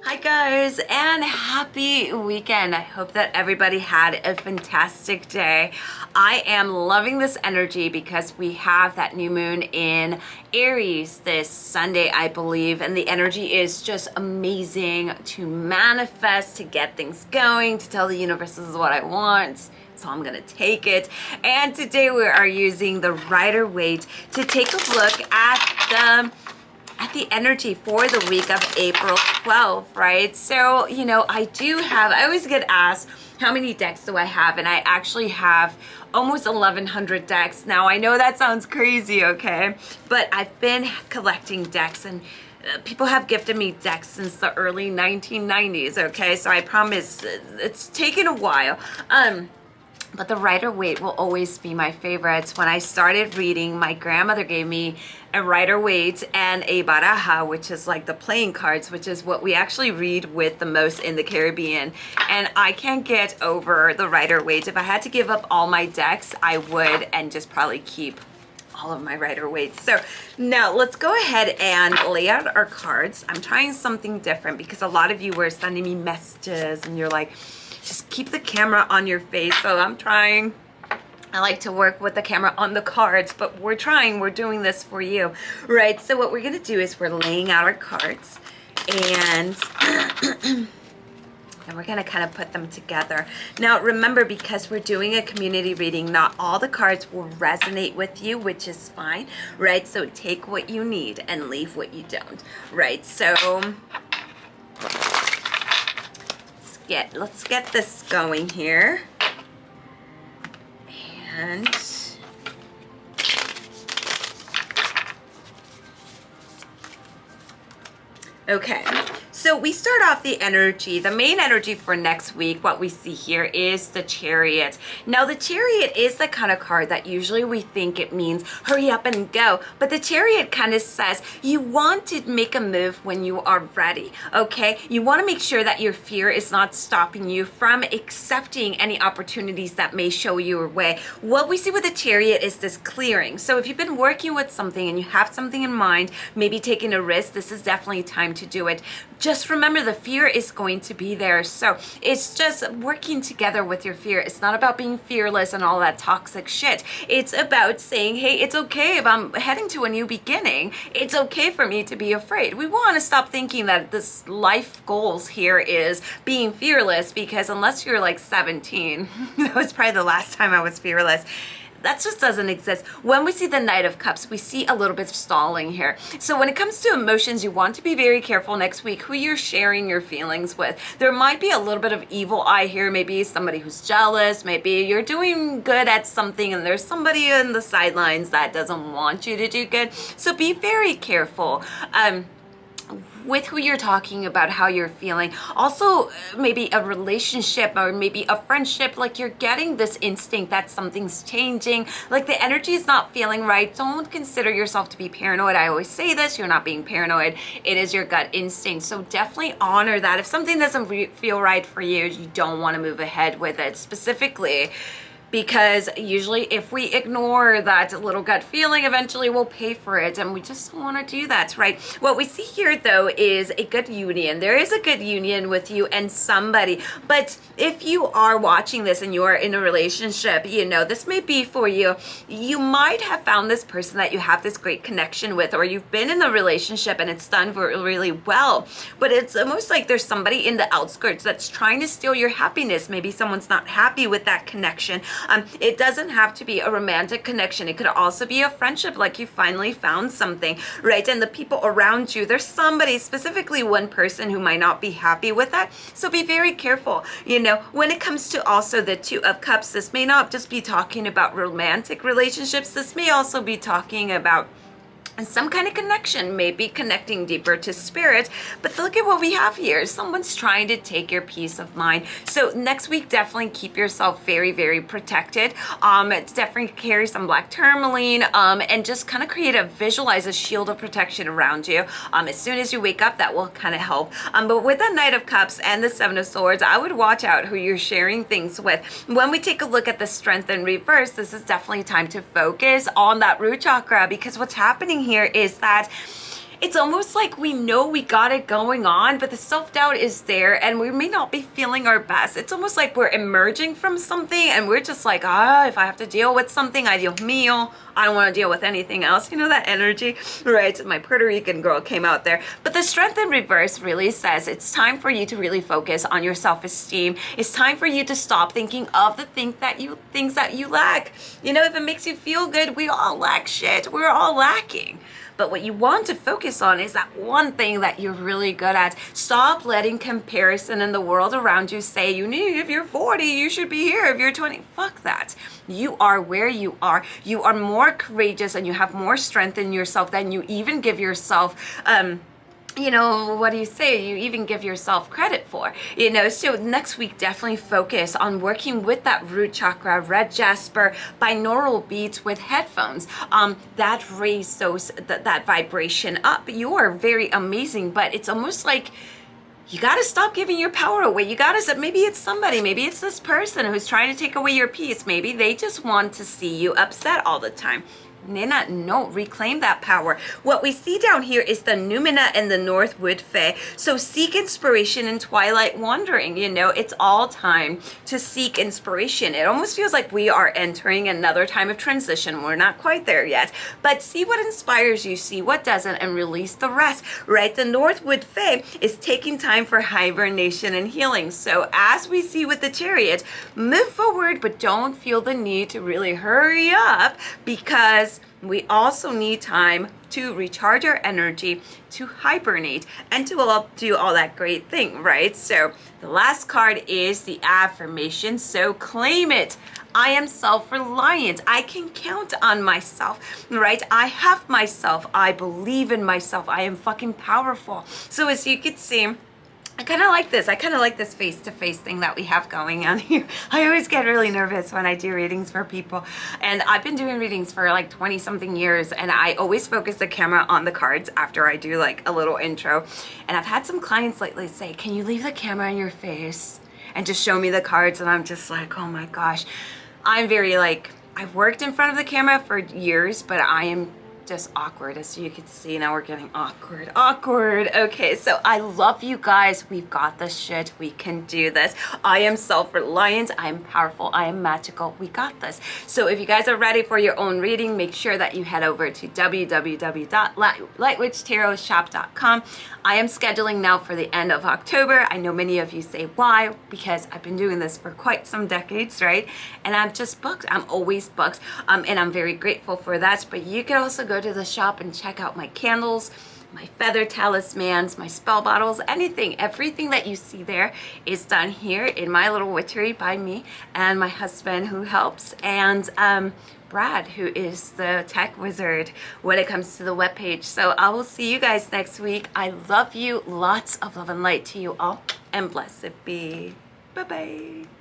Hi guys, and happy weekend. I hope that everybody had a fantastic day. I am loving this energy because we have that new moon in Aries this Sunday, I believe, and the energy is just amazing to manifest, to get things going, to tell the universe this is what I want. So I'm gonna take it. And today we are using the Rider-Waite to take a look at the energy for the week of April 12th, right? So, I always get asked, how many decks do I have? And I actually have almost 1,100 decks. Now, I know that sounds crazy, okay? But I've been collecting decks, and people have gifted me decks since the early 1990s, okay? So I promise it's taken a while. But the Rider-Waite will always be my favorites. When I started reading, my grandmother gave me a Rider-Waite and a baraja, which is like the playing cards, which is what we actually read with the most in the Caribbean. And I can't get over the Rider-Waite. If I had to give up all my decks, I would, and just probably keep all of my Rider-Waites. So now let's go ahead and lay out our cards. I'm trying something different because a lot of you were sending me messages and you're like, just keep the camera on your face. So I'm trying. I like to work with the camera on the cards, but we're doing this for you, right? So what we're gonna do is we're laying out our cards, and we're gonna kind of put them together. Now remember, because we're doing a community reading, not all the cards will resonate with you, which is fine, right? So take what you need and leave what you don't, right? So let's get this going here. And okay, so we start off the energy. The main energy for next week, what we see here is the Chariot. Now, the Chariot is the kind of card that usually we think it means hurry up and go. But the Chariot kind of says you want to make a move when you are ready, okay? You want to make sure that your fear is not stopping you from accepting any opportunities that may show you your way. What we see with the Chariot is this clearing. So if you've been working with something and you have something in mind, maybe taking a risk, this is definitely time to do it. Just remember, the fear is going to be there. So it's just working together with your fear. It's not about being fearless and all that toxic shit. It's about saying, hey, it's okay if I'm heading to a new beginning. It's okay for me to be afraid. We want to stop thinking that this life goals here is being fearless, because unless you're like 17, that was probably the last time I was fearless. That just doesn't exist. When we see the Knight of Cups, we see a little bit of stalling here. So when it comes to emotions, you want to be very careful next week who you're sharing your feelings with. There might be a little bit of evil eye here. Maybe somebody who's jealous. Maybe you're doing good at something and there's somebody in the sidelines that doesn't want you to do good. So be very careful with who you're talking about, how you're feeling. Also, maybe a relationship or maybe a friendship, like you're getting this instinct that something's changing, like the energy is not feeling right. Don't consider yourself to be paranoid. I always say this, you're not being paranoid. It is your gut instinct. So definitely honor that. If something doesn't feel right for you, you don't want to move ahead with it specifically. Because usually if we ignore that little gut feeling, eventually we'll pay for it, and we just don't want to do that, right? What we see here though is a good union. There is a good union with you and somebody. But if you are watching this and you are in a relationship, this may be for you. You might have found this person that you have this great connection with, or you've been in a relationship and it's done really well, but it's almost like there's somebody in the outskirts that's trying to steal your happiness. Maybe someone's not happy with that connection. It doesn't have to be a romantic connection. It could also be a friendship, like you finally found something, right? And the people around you, there's somebody, specifically one person, who might not be happy with that. So be very careful. When it comes to also the Two of Cups, this may not just be talking about romantic relationships. This may also be talking about some kind of connection, maybe connecting deeper to spirit. But look at what we have here. Someone's trying to take your peace of mind. So next week, definitely keep yourself very, very protected. Definitely carry some black tourmaline, and just kind of visualize a shield of protection around you. As soon as you wake up, that will kind of help. But with the Knight of Cups and the Seven of Swords, I would watch out who you're sharing things with. When we take a look at the Strength in reverse, this is definitely time to focus on that root chakra, because what's happening here is that it's almost like we know we got it going on, but the self-doubt is there and we may not be feeling our best. It's almost like we're emerging from something and we're just like, if I have to deal with something, ay Dios mío, I don't want to deal with anything else. You know that energy, right? My Puerto Rican girl came out there. But the Strength in Reverse really says it's time for you to really focus on your self-esteem. It's time for you to stop thinking of the things that you lack. You know, if it makes you feel good, we all lack shit. We're all lacking. But what you want to focus on is that one thing that you're really good at. Stop letting comparison in the world around you say, if you're 40, you should be here. If you're 20, fuck that. You are where you are. You are more courageous and you have more strength in yourself than you even give yourself, what do you say? You even give yourself credit for, so next week, definitely focus on working with that root chakra, red jasper, binaural beats with headphones, that raise that vibration up. You are very amazing, but it's almost like you got to stop giving your power away. You got to, maybe it's somebody, maybe it's this person who's trying to take away your peace. Maybe they just want to see you upset all the time. Nina, no, reclaim that power. What we see down here is the Numina and the Northwood Fae. So seek inspiration in twilight wandering. It's all time to seek inspiration. It almost feels like we are entering another time of transition. We're not quite there yet, but see what inspires you, see what doesn't, and release the rest, right? The Northwood Fae is taking time for hibernation and healing. So as we see with the Chariot, move forward, but don't feel the need to really hurry up, because we also need time to recharge our energy, to hibernate, and to do all that great thing, right? So the last card is the affirmation. So claim it. I am self-reliant. I can count on myself, right? I have myself. I believe in myself. I am fucking powerful. So as you can see, I kind of like this. I kind of like this face-to-face thing that we have going on here. I always get really nervous when I do readings for people. And I've been doing readings for like 20-something years, and I always focus the camera on the cards after I do like a little intro. And I've had some clients lately say, can you leave the camera in your face and just show me the cards? And I'm just like, oh my gosh. I'm very I've worked in front of the camera for years, but I am just awkward. As you can see, now we're getting awkward. Okay, so I love you guys. We've got this shit. We can do this. I am self-reliant. I am powerful. I am magical. We got this. So if you guys are ready for your own reading, make sure that you head over to www.lightwitchtarotshop.com. I am scheduling now for the end of October. I know many of you say why, because I've been doing this for quite some decades, right? And I'm just booked. I'm always booked, and I'm very grateful for that. But you can also go to the shop and check out my candles, my feather talismans, my spell bottles, everything that you see there is done here in my little witchery by me and my husband who helps, and Brad, who is the tech wizard when it comes to the webpage. So I will see you guys next week. I love you. Lots of love and light to you all, and blessed be. Bye-bye.